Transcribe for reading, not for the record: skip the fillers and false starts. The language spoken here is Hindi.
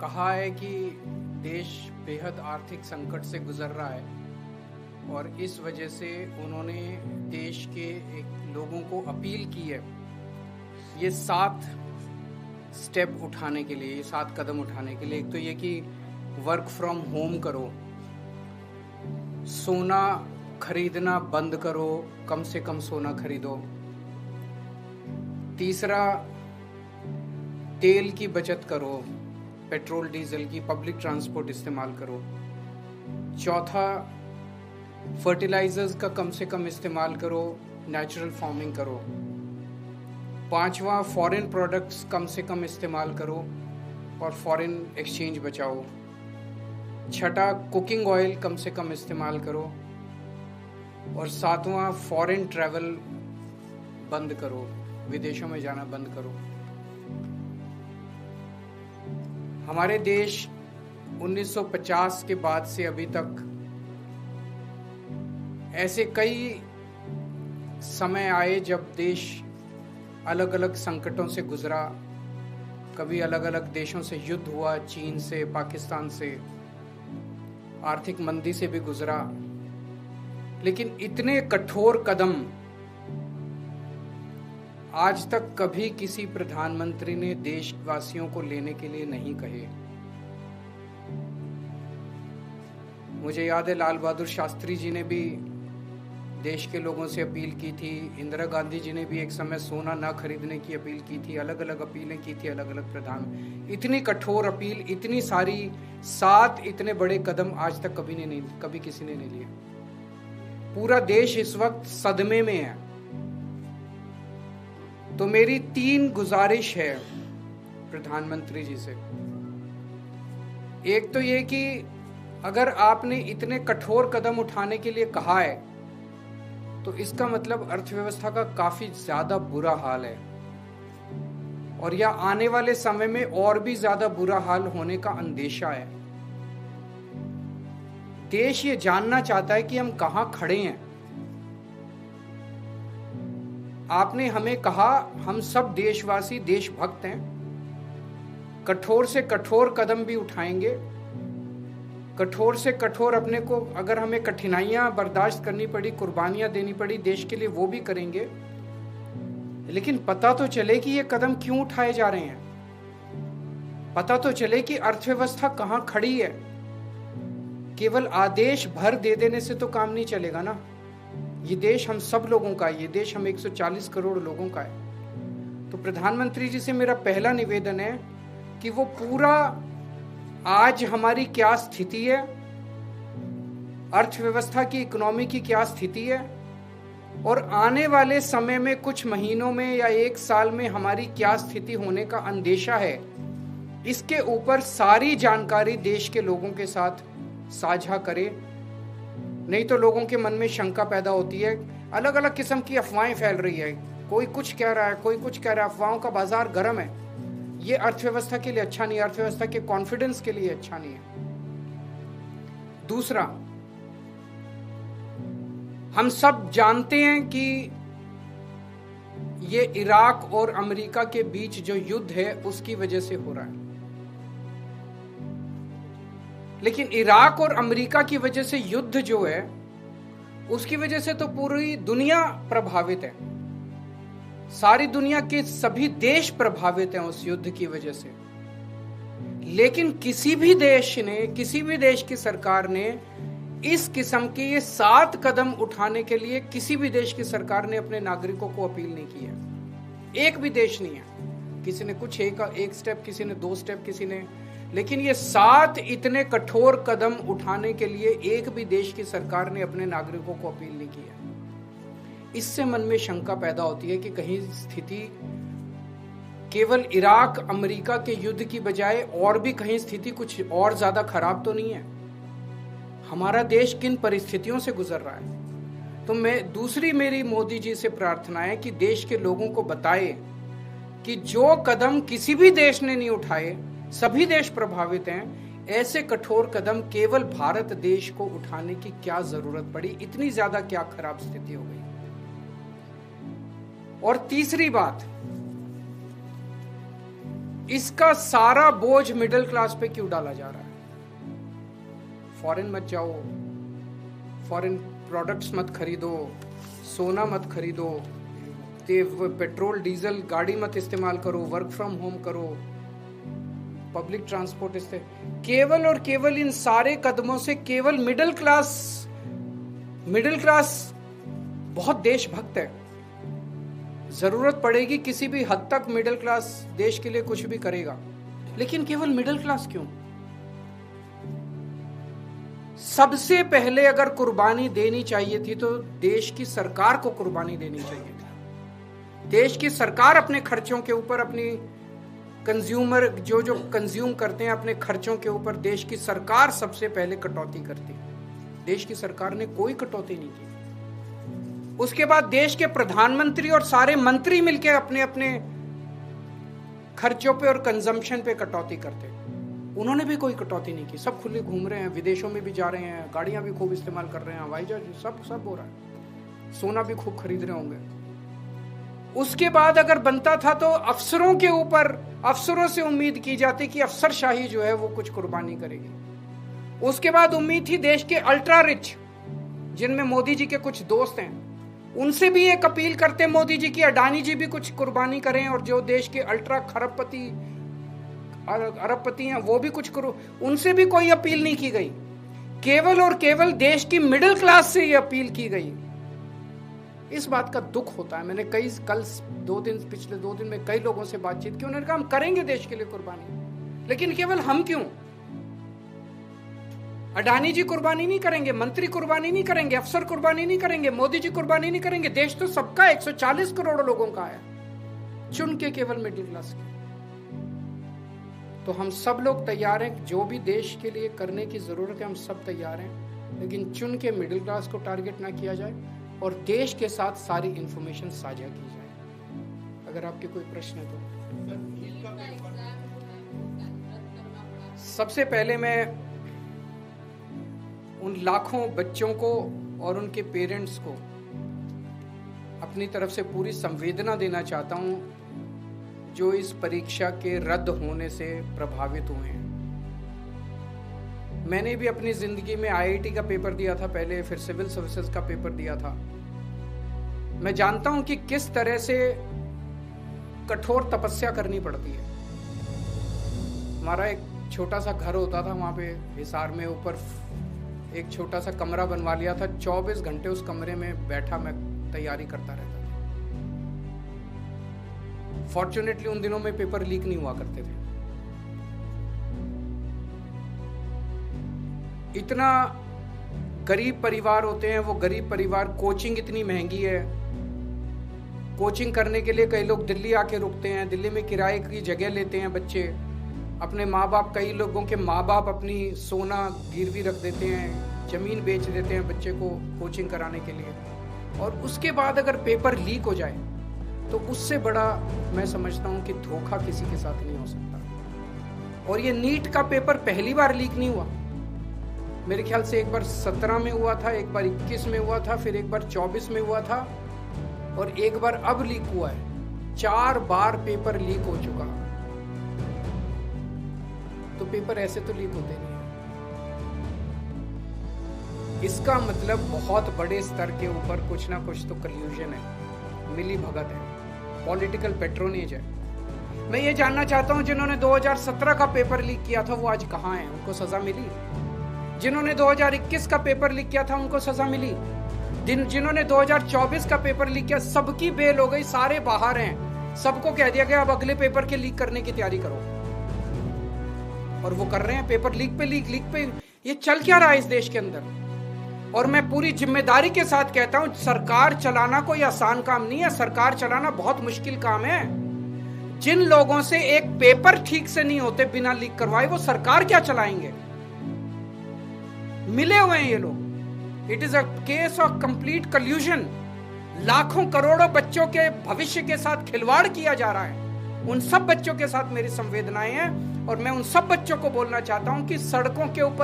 कहा है कि देश बेहद आर्थिक संकट से गुजर रहा है और इस वजह से उन्होंने देश के लोगों को अपील की है ये 7 स्टेप उठाने के लिए, ये 7 कदम उठाने के लिए। एक तो ये कि वर्क फ्रॉम होम करो, सोना खरीदना बंद करो, कम से कम सोना खरीदो। तीसरा, तेल की बचत करो, पेट्रोल डीजल की, पब्लिक ट्रांसपोर्ट इस्तेमाल करो। चौथा, फर्टिलाइजर्स का कम से कम इस्तेमाल करो, नेचुरल फार्मिंग करो। पांचवा, फॉरेन प्रोडक्ट्स कम से कम इस्तेमाल करो और फॉरेन एक्सचेंज बचाओ। छठा, कुकिंग ऑयल कम से कम इस्तेमाल करो। और सातवां, फॉरेन ट्रैवल बंद करो, विदेशों में जाना बंद करो। हमारे देश 1950 के बाद से अभी तक ऐसे कई समय आए जब देश अलग अलग संकटों से गुजरा। कभी अलग अलग देशों से युद्ध हुआ, चीन से, पाकिस्तान से, आर्थिक मंदी से भी गुजरा। लेकिन इतने कठोर कदम आज तक कभी किसी प्रधानमंत्री ने देशवासियों को लेने के लिए नहीं कहे। मुझे याद है लाल बहादुर शास्त्री जी ने भी देश के लोगों से अपील की थी, इंदिरा गांधी जी ने भी एक समय सोना ना खरीदने की अपील की थी, अलग अलग अपीलें की थी अलग अलग प्रधान। इतनी कठोर अपील, इतनी सारी 7 इतने बड़े कदम आज तक कभी किसी ने नहीं लिए। पूरा देश इस वक्त सदमे में है। तो मेरी 3 गुजारिश है प्रधानमंत्री जी से। एक तो ये कि अगर आपने इतने कठोर कदम उठाने के लिए कहा है तो इसका मतलब अर्थव्यवस्था का काफी ज्यादा बुरा हाल है और या आने वाले समय में और भी ज्यादा बुरा हाल होने का अंदेशा है। देश ये जानना चाहता है कि हम कहां खड़े हैं। आपने हमें कहा हम सब देशवासी देशभक्त हैं, कठोर से कठोर कदम भी उठाएंगे, कठोर से कठोर अपने को, अगर हमें कठिनाइयां बर्दाश्त करनी पड़ी, कुर्बानियां देनी पड़ी देश के लिए, वो भी करेंगे। लेकिन पता तो चले कि ये कदम क्यों उठाए जा रहे हैं, पता तो चले कि अर्थव्यवस्था कहां खड़ी है। केवल आदेश भर दे देने से तो काम नहीं चलेगा ना। ये देश हम सब लोगों का है, ये देश हम 140 करोड़ लोगों का है। तो प्रधानमंत्री जी से मेरा पहला निवेदन है कि वो पूरा आज हमारी क्या स्थिति है, अर्थव्यवस्था की, इकोनॉमी की क्या स्थिति है और आने वाले समय में कुछ महीनों में या 1 साल में हमारी क्या स्थिति होने का अंदेशा है, इसके ऊपर सारी जानकारी देश के लोगों के साथ साझा करे। नहीं तो लोगों के मन में शंका पैदा होती है, अलग अलग किस्म की अफवाहें फैल रही है, कोई कुछ कह रहा है, कोई कुछ कह रहा है, अफवाहों का बाजार गर्म है। ये अर्थव्यवस्था के लिए अच्छा नहीं है, अर्थव्यवस्था के कॉन्फिडेंस के लिए अच्छा नहीं है। दूसरा, हम सब जानते हैं कि ये इराक और अमेरिका के बीच जो युद्ध है उसकी वजह से हो रहा है। लेकिन इराक और अमेरिका की वजह से युद्ध जो है उसकी वजह से तो पूरी दुनिया प्रभावित है, सारी दुनिया के सभी देश प्रभावित हैं उस युद्ध की वजह से। लेकिन किसी भी देश ने, किसी भी देश की सरकार ने इस किस्म के ये 7 कदम उठाने के लिए किसी भी देश की सरकार ने अपने नागरिकों को अपील नहीं की है। एक भी देश नहीं है। किसी ने कुछ एक स्टेप, किसी ने 2 स्टेप, किसी ने, लेकिन ये 7 इतने कठोर कदम उठाने के लिए एक भी देश की सरकार ने अपने नागरिकों को अपील नहीं की है। इससे मन में शंका पैदा होती है कि कहीं स्थिति केवल इराक अमेरिका के युद्ध की बजाय और भी कहीं स्थिति कुछ और ज्यादा खराब तो नहीं है। हमारा देश किन परिस्थितियों से गुजर रहा है। तो दूसरी मेरी मोदी जी से प्रार्थना है कि देश के लोगों को बताए कि जो कदम किसी भी देश ने नहीं उठाए, सभी देश प्रभावित हैं, ऐसे कठोर कदम केवल भारत देश को उठाने की क्या जरूरत पड़ी, इतनी ज्यादा क्या खराब स्थिति हो गई। और तीसरी बात, इसका सारा बोझ मिडिल क्लास पे क्यों डाला जा रहा है? फॉरेन मत जाओ, फॉरेन प्रोडक्ट्स मत खरीदो, सोना मत खरीदो, पेट्रोल डीजल गाड़ी मत इस्तेमाल करो, वर्क फ्रॉम होम करो, पब्लिक ट्रांसपोर्ट केवल और केवल इन सारे कदमों से केवल मिडिल क्लास बहुत देशभक्त है। जरूरत पड़ेगी किसी भी हद तक मिडिल क्लास देश के लिए कुछ भी करेगा, लेकिन केवल मिडिल क्लास क्यों? सबसे पहले अगर कुर्बानी देनी चाहिए थी तो देश की सरकार को कुर्बानी देनी चाहिए थी। देश की सरकार अपने खर्चों के ऊपर, अपनी कंज्यूमर जो कंज्यूम करते हैं अपने खर्चों के ऊपर, देश की सरकार सबसे पहले कटौती करती। देश की सरकार ने कोई कटौती नहीं की। उसके बाद देश के प्रधानमंत्री और सारे मंत्री मिलकर अपने अपने खर्चों पे और कंजम्पशन पे कटौती करते। उन्होंने भी कोई कटौती नहीं की। सब खुले घूम रहे हैं, विदेशों में भी जा रहे हैं, गाड़ियां भी खूब इस्तेमाल कर रहे हैं, हवाई जहाज सब हो रहा है, सोना भी खूब खरीद रहे होंगे। उसके बाद अगर बनता था तो अफसरों के ऊपर, अफसरों से उम्मीद की जाती कि अफसरशाही जो है वो कुछ कुर्बानी करेगी। उसके बाद उम्मीद थी देश के अल्ट्रा रिच, जिनमें मोदी जी के कुछ दोस्त हैं, उनसे भी एक अपील करते मोदी जी की अडानी जी भी कुछ कुर्बानी करें, और जो देश के अल्ट्रा अरबपति हैं वो भी कुछ करो। उनसे भी कोई अपील नहीं की गई। केवल और केवल देश की मिडिल क्लास से ये अपील की गई। इस बात का दुख होता है। मैंने पिछले 2 दिन में कई लोगों से बातचीत की, उन्होंने कहा हम करेंगे देश के लिए कुर्बानी, लेकिन केवल हम क्यों? अडानी जी कुर्बानी नहीं करेंगे, मंत्री कुर्बानी नहीं करेंगे, अफसर कुर्बानी नहीं करेंगे, मोदी जी कुर्बानी नहीं करेंगे। देश तो सबका 140 करोड़ लोगों का है, चुन के केवल मिडिल क्लास के। तो हम सब लोग तैयार हैं, जो भी देश के लिए करने की जरूरत है हम सब तैयार हैं, लेकिन चुन के मिडिल क्लास को टारगेट ना किया जाए और देश के साथ सारी इंफॉर्मेशन साझा की जाए। अगर आपके कोई प्रश्न है तो। सबसे पहले मैं उन लाखों बच्चों को और उनके पेरेंट्स को अपनी तरफ से पूरी संवेदना देना चाहता हूं जो इस परीक्षा के रद्द होने से प्रभावित हुए हैं। मैंने भी अपनी जिंदगी में आईआईटी का पेपर दिया था पहले, फिर सिविल सर्विसेज का पेपर दिया था। मैं जानता हूं कि किस तरह से कठोर तपस्या करनी पड़ती है। हमारा एक छोटा सा घर होता था वहां पे हिसार में, ऊपर एक छोटा सा कमरा बनवा लिया था। 24 घंटे उस कमरे में बैठा मैं तैयारी करता रहता था। फॉर्चुनेटली उन दिनों में पेपर लीक नहीं हुआ करते थे। इतना गरीब परिवार होते हैं, वो गरीब परिवार, कोचिंग इतनी महंगी है। कोचिंग करने के लिए कई लोग दिल्ली आके रुकते हैं, दिल्ली में किराए की जगह लेते हैं बच्चे। अपने माँ बाप, कई लोगों के माँ बाप अपनी सोना गिरवी रख देते हैं, जमीन बेच देते हैं बच्चे को कोचिंग कराने के लिए। और उसके बाद अगर पेपर लीक हो जाए तो उससे बड़ा मैं समझता हूं कि धोखा किसी के साथ नहीं हो सकता। और ये नीट का पेपर पहली बार लीक नहीं हुआ। मेरे ख्याल से एक बार 17 में हुआ था, एक बार 21 में हुआ था, फिर एक बार 24 में हुआ था, और एक बार अब लीक हुआ है। 4 बार पेपर लीक हो चुका। तो पेपर ऐसे तो लीक होते नहीं। इसका मतलब बहुत बड़े स्तर के ऊपर कुछ ना कुछ तो कल्यूजन है, मिली भगत है, पॉलिटिकल पेट्रोनेज है। मैं ये जानना चाहता हूं जिन्होंने 2017 का पेपर लीक किया था वो आज कहां हैं? उनको सजा मिली? जिन्होंने 2021 का पेपर लीक किया था उनको सजा मिली? जिन्होंने 2024 का पेपर लीक किया, सबकी बेल हो गई, सारे बाहर हैं। सबको कह दिया गया अब अगले पेपर के लीक करने की तैयारी करो, और वो कर रहे हैं। पेपर लीक पे लीक पे ये चल क्या रहा है इस देश के अंदर? और मैं पूरी जिम्मेदारी के साथ कहता हूं, सरकार चलाना कोई आसान काम नहीं है। सरकार चलाना बहुत मुश्किल काम है। जिन लोगों से एक पेपर ठीक से नहीं होते बिना लीक करवाए, वो सरकार क्या चलाएंगे? मिले हुए हैं ये लोग। It is a case of complete कल्यूजन। लाखों करोड़ों बच्चों के भविष्य के साथ खिलवाड़ किया जा रहा है। उन सब बच्चों के साथ मेरी संवेदनाएं हैं, और मैं उन सब बच्चों को बोलना चाहता हूं कि सड़कों के ऊपर